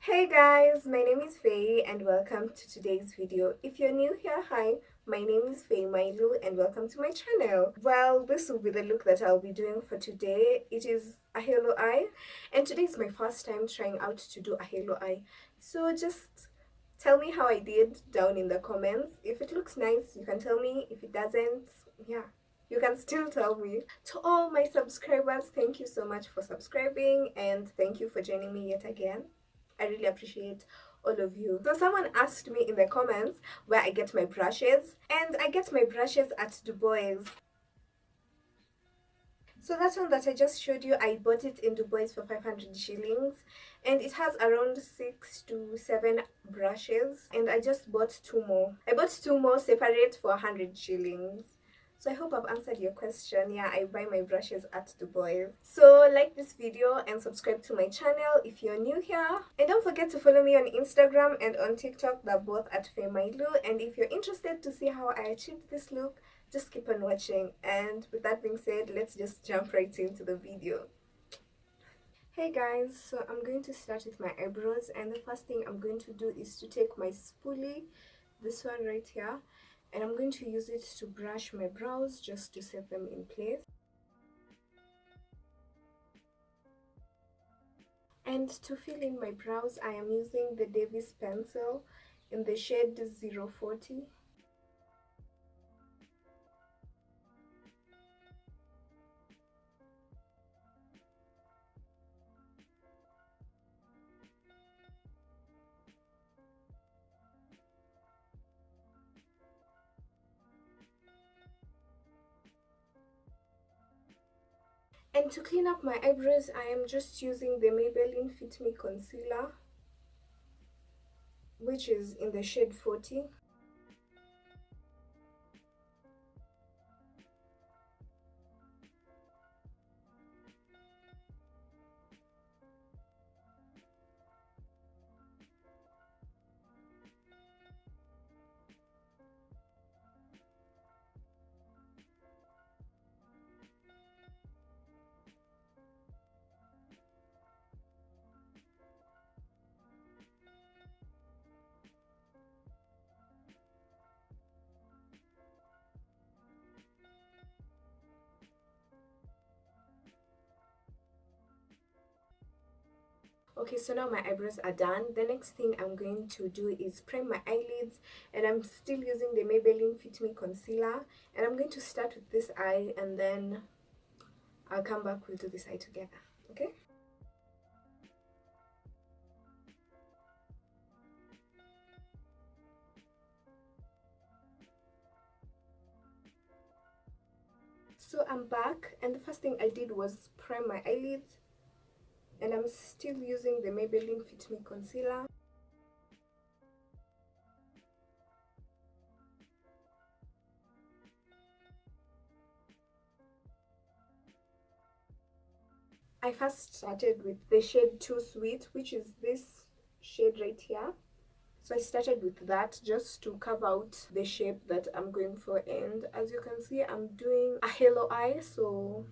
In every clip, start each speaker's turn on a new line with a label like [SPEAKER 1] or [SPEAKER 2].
[SPEAKER 1] Hey guys, my name is Phaye and welcome to today's video. If you're new here, hi, my name is Phaye Mailu and welcome to my channel. Well, this will be the look that I'll be doing for today. It is a halo eye and today is my first time trying out to do a halo eye. So just tell me how I did down in the comments. If it looks nice, you can tell me. If it doesn't, yeah, you can still tell me. To all my subscribers, thank you so much for subscribing and thank you for joining me yet again. I really appreciate all of you. So someone asked me in the comments where I get my brushes, and I get my brushes at Dubois. So that one that I just showed you, I bought it in Dubois for 500 shillings and it has around 6 to 7 brushes and I just bought two more. I bought two more separate for 100 shillings. So I hope I've answered your question. Yeah, I buy my brushes at Dubois. So like this video and subscribe to my channel if you're new here. And don't forget to follow me on Instagram and on TikTok. They're both at Phaye Mailu. And if you're interested to see how I achieved this look, just keep on watching. And with that being said, let's just jump right into the video. Hey guys, so I'm going to start with my eyebrows, and the first thing I'm going to do is to take my spoolie, this one right here, and I'm going to use it to brush my brows just to set them in place. And to fill in my brows, I am using the Davis pencil in the shade 040. And to clean up my eyebrows, I am just using the Maybelline Fit-Me concealer, which is in the shade 40. Okay, so now my eyebrows are done. The next thing I'm going to do is prime my eyelids, and I'm still using the Maybelline Fit Me concealer, and I'm going to start with this eye and then I'll come back, we'll do this eye together, okay? So I'm back, and the first thing I did was prime my eyelids, and I'm still using the Maybelline Fit Me concealer. I first started with the shade Too Sweet, which is this shade right here. So I started with that just to carve out the shape that I'm going for, and as you can see, I'm doing a halo eye. So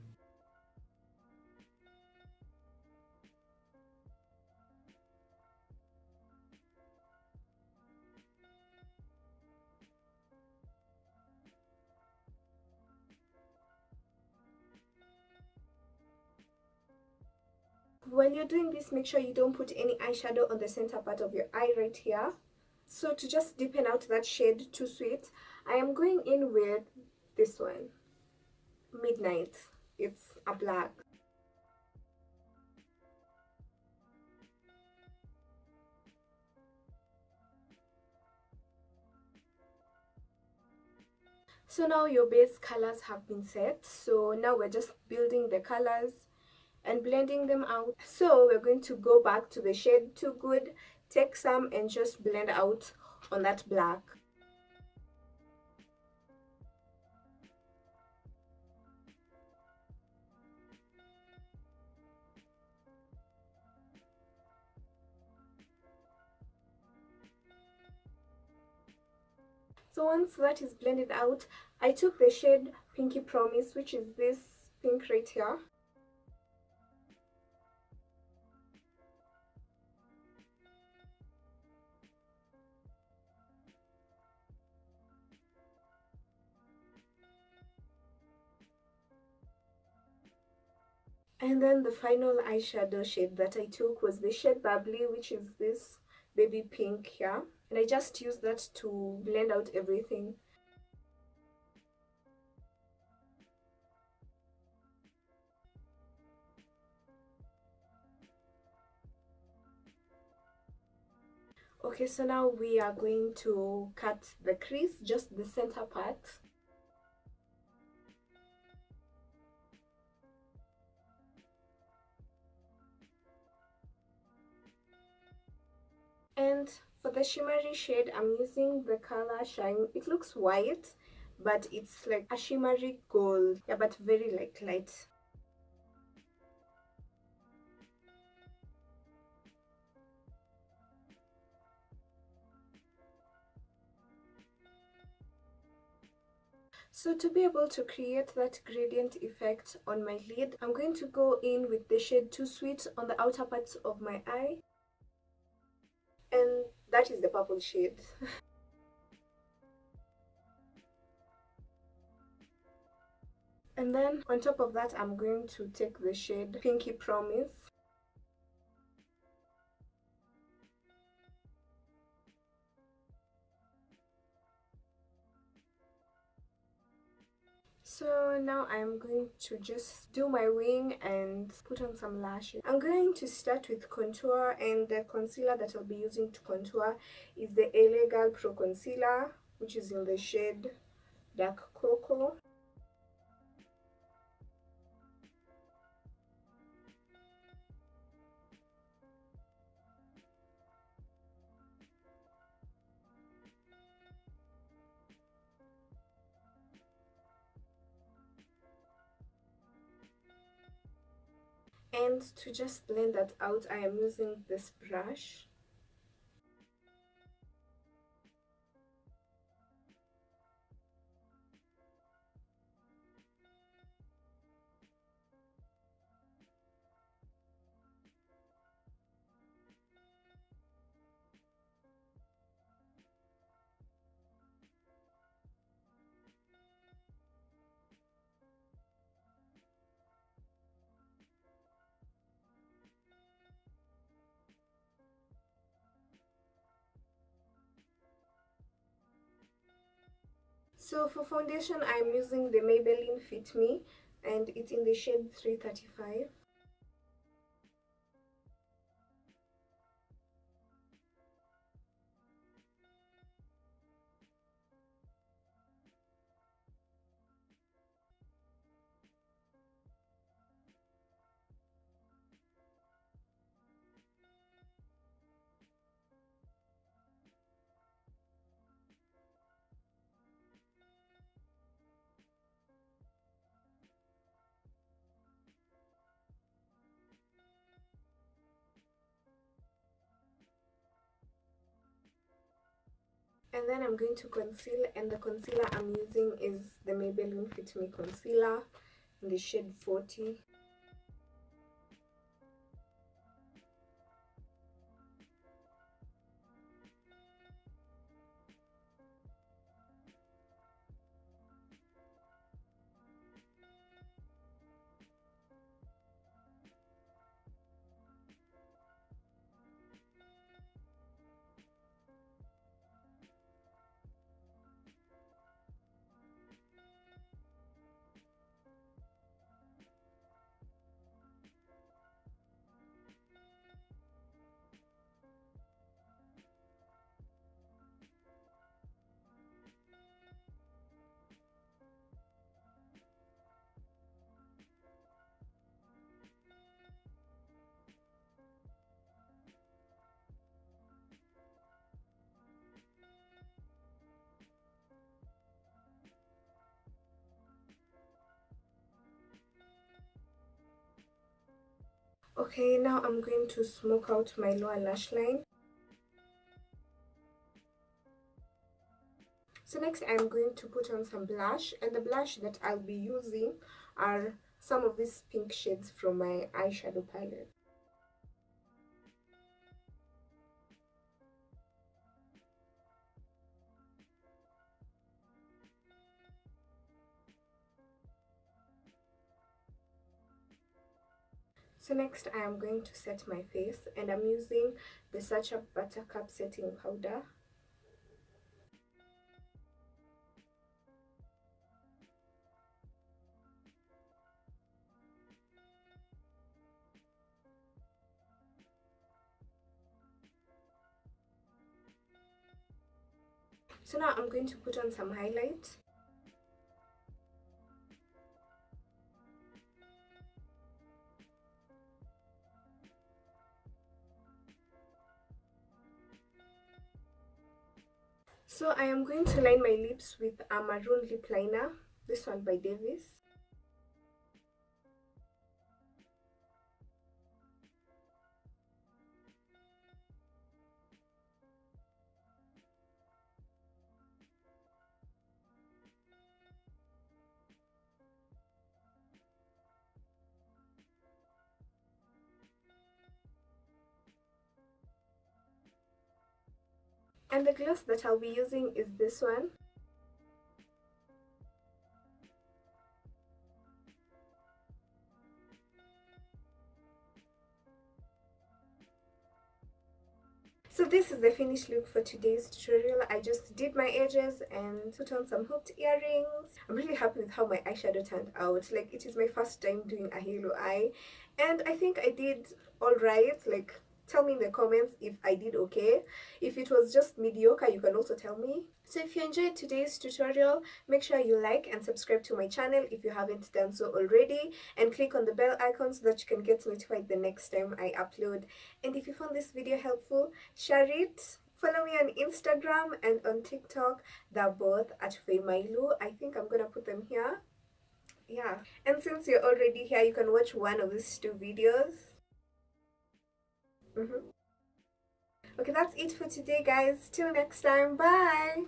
[SPEAKER 1] when you're doing this, make sure you don't put any eyeshadow on the center part of your eye right here. So to just deepen out that shade Too Sweet, I am going in with this one, Midnight. It's a black. So now your base colors have been set, so now we're just building the colors and blending them out. So we're going to go back to the shade Too Good, take some and just blend out on that black. So once that is blended out, I took the shade Pinky Promise, which is this pink right here. And then the final eyeshadow shade that I took was the shade Bubbly, which is this baby pink here. And I just used that to blend out everything. Okay, so now we are going to cut the crease, just the center part. And for the shimmery shade, I'm using the color Shine. It looks white, but it's like a shimmery gold. Yeah, but very like light. So to be able to create that gradient effect on my lid, I'm going to go in with the shade Too Sweet on the outer parts of my eye. And that is the purple shade. And then on top of that, I'm going to take the shade Pinky Promise. So now I'm going to just do my wing and put on some lashes. I'm going to start with contour, and the concealer that I'll be using to contour is the LA Girl Pro Concealer, which is in the shade Dark Cocoa. And to just blend that out, I am using this brush. So for foundation, I'm using the Maybelline Fit-Me, and it's in the shade 335. And then I'm going to conceal, and the concealer I'm using is the Maybelline Fit-Me Concealer in the shade 40. Okay, now I'm going to smoke out my lower lash line. So next I'm going to put on some blush, and the blush that I'll be using are some of these pink shades from my eyeshadow palette. So next I am going to set my face, and I'm using the Sacha Buttercup setting powder. So now I'm going to put on some highlight. So I am going to line my lips with a maroon lip liner, this one by Davis. And the gloss that I'll be using is this one. So this is the finished look for today's tutorial. I just did my edges and put on some hooped earrings. I'm really happy with how my eyeshadow turned out. Like, it is my first time doing a halo eye, and I think I did alright. Like, tell me in the comments if I did okay. If it was just mediocre, you can also tell me. So if you enjoyed today's tutorial, make sure you like and subscribe to my channel if you haven't done so already, and click on the bell icon so that you can get notified the next time I upload. And if you found this video helpful, share it. Follow me on Instagram and on TikTok. They're both at Phaye Mailu. I think I'm gonna put them here. Yeah. And since you're already here, you can watch one of these two videos. Okay, that's it for today, guys. Till next time. Bye.